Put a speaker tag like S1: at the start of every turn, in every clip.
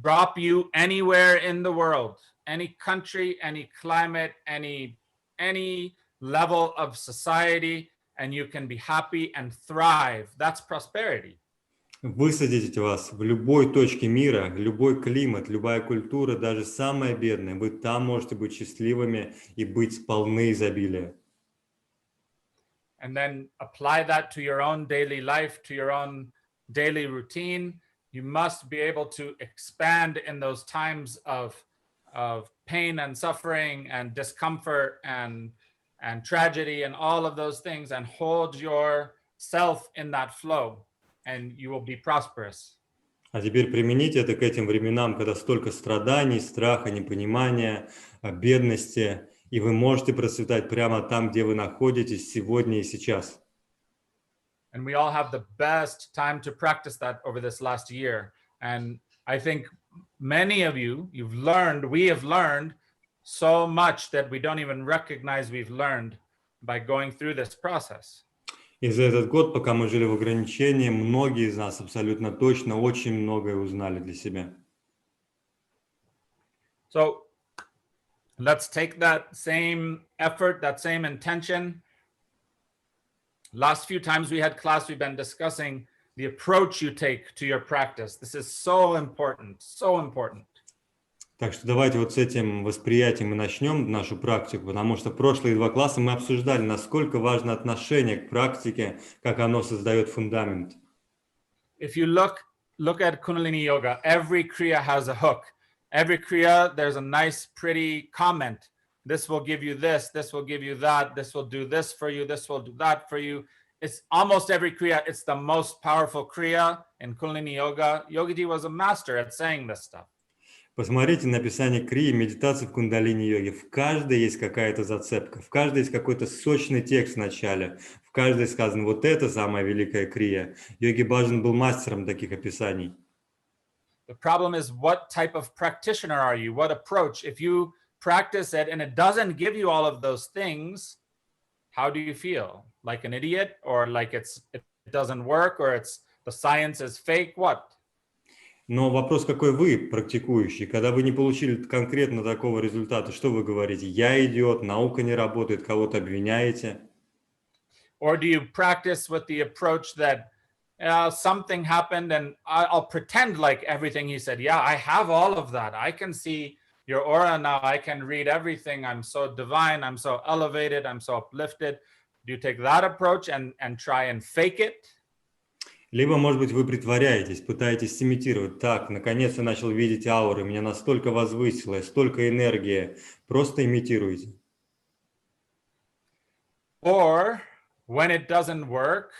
S1: drop you anywhere in the world, any country, any climate, any level of society, and you can be happy and thrive. That's prosperity.
S2: Высадить вас в любой точке мира, любой климат, любая культура, даже самая бедная, вы там можете быть счастливыми и быть полны изобилия.
S1: And then apply that to your own daily life, to your own daily routine. You must be able to expand in those times of pain and suffering and discomfort and tragedy and all of those things, and hold yourself in that flow, and you will be prosperous.
S2: А теперь примените это к этим временам, когда столько страданий, страха, непонимания, бедности, и вы можете процветать прямо там, где вы находитесь сегодня и сейчас.
S1: And we all have the best time to practice that over this last year. And I think many of you, we have learned so much that we don't even recognize we've learned by going through this process.
S2: И за этот год, пока мы жили в ограничении, многие из нас абсолютно точно очень многое узнали для себя.
S1: So let's take that same effort, that same intention. Last few times we had class, we've been discussing the approach you take to your practice. This is so important, so important.
S2: Так что давайте вот с этим восприятием и начнем нашу практику, потому что в прошлые 2 класса мы обсуждали, насколько важно отношение к практике, как оно создает фундамент.
S1: If you look at Kundalini Yoga, every kriya has a hook. Every kriya, there's a nice, pretty comment. This will give you this will give you that, this will do this for you, this will do that for you. It's almost every kriya, it's the most powerful kriya in Kundalini Yoga. Yogiji was a master at saying this stuff.
S2: Посмотрите на описание крии, медитации в кундалини-йоге. В каждой есть какая-то зацепка, в каждой есть какой-то сочный текст в начале, в каждой сказано вот это самая великая крия. Йоги Баджан был мастером таких описаний.
S1: The problem is, what type of practitioner are you? What approach? If you practice it and it doesn't give you all of those things, how do you feel? Like an idiot, or like it doesn't work, or the science is fake? What?
S2: Но вопрос, какой вы практикующий? Когда вы не получили конкретно такого результата, что вы говорите? Я идиот, наука не работает, кого-то обвиняете?
S1: Or do you practice with the approach that something happened and I'll pretend like everything he said. Yeah, I have all of that. I can see your aura now. I can read everything. I'm so divine. I'm so elevated. I'm so uplifted. Do you take that approach and try and fake it?
S2: Либо, может быть, вы притворяетесь, пытаетесь имитировать. Так, наконец я начал видеть ауры, меня настолько возвысило, столько энергии. Просто имитируйте.
S1: Or, when it doesn't work,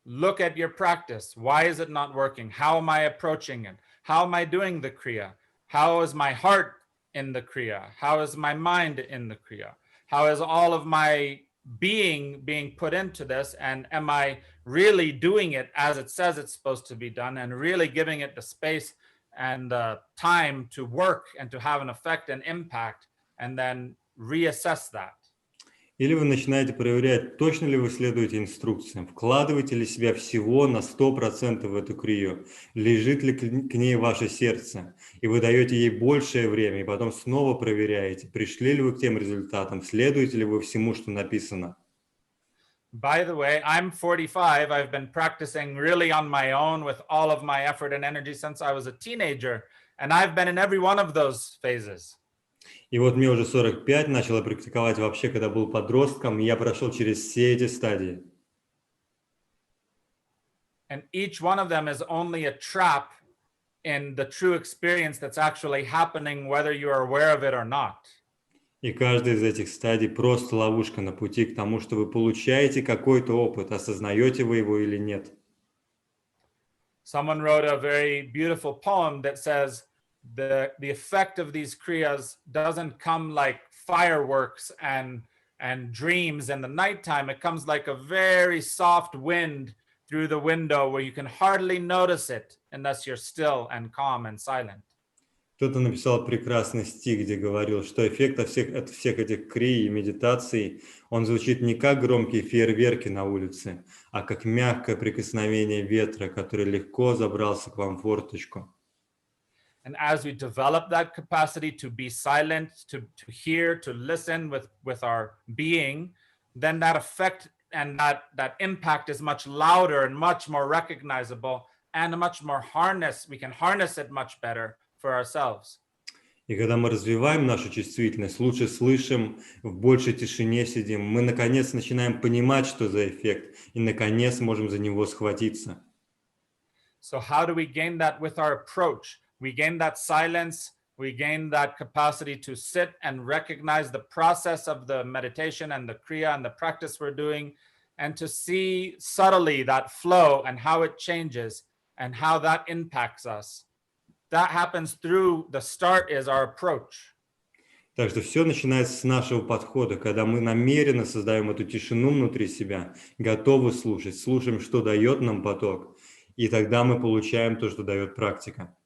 S1: look at your practice. Why is it not working? How am I approaching it? How am I doing the kriya? How is my heart in the kriya? How is my mind in the kriya? How is all of my being put into this, and am I really doing it as it says it's supposed to be done, and really giving it the space and the time to work and to have an effect and impact, and then reassess that.
S2: Или вы начинаете проверять, точно ли вы следуете инструкциям, вкладываете ли себя всего на 100% в эту крию, лежит ли к ней ваше сердце, и вы даете ей большее время, и потом снова проверяете, пришли ли вы к тем результатам, следуете ли вы всему, что написано.
S1: By the way, I'm 45. I've been practicing really on my own with all of my effort and energy since I was a teenager, and I've been in every one of those phases.
S2: И вот мне уже 45, начала практиковать вообще, когда был подростком, и я прошел через все эти стадии.
S1: And each one of them is only a trap in the true experience that's actually happening, whether you are aware of it or not.
S2: И каждая из этих стадий просто ловушка на пути к тому, что вы получаете какой-то опыт, осознаете вы его или нет.
S1: Someone wrote a very beautiful poem that says, the effect of these kriyas doesn't come like fireworks and dreams in the nighttime. It comes like a very soft wind through the window where you can hardly notice it unless you're still and calm and silent.
S2: Кто-то написал прекрасный стих, где говорил, что эффект от всех этих крий и медитаций, он звучит не как громкие фейерверки на улице, а как мягкое прикосновение ветра, который легко забрался к вам в форточку.
S1: And as we develop that capacity to be silent, to hear, to listen with our being, then that effect and that impact is much louder and much more recognizable and much more we can harness it much better for ourselves.
S2: И когда мы развиваем нашу чувствительность, лучше слышим, в большей тишине сидим, мы наконец начинаем понимать, что за эффект, и наконец можем за него схватиться.
S1: So how do we gain that with our approach? We gain that silence, we gain that capacity to sit and recognize the process of the meditation and the kriya and the practice we're doing, and to see subtly that flow and how it changes and how that impacts us. That happens through the start is our approach.
S2: Так что все начинается с нашего подхода, когда мы намеренно создаем эту тишину внутри себя, готовы слушать, слушаем, что дает нам поток, и тогда мы получаем то, что дает практика.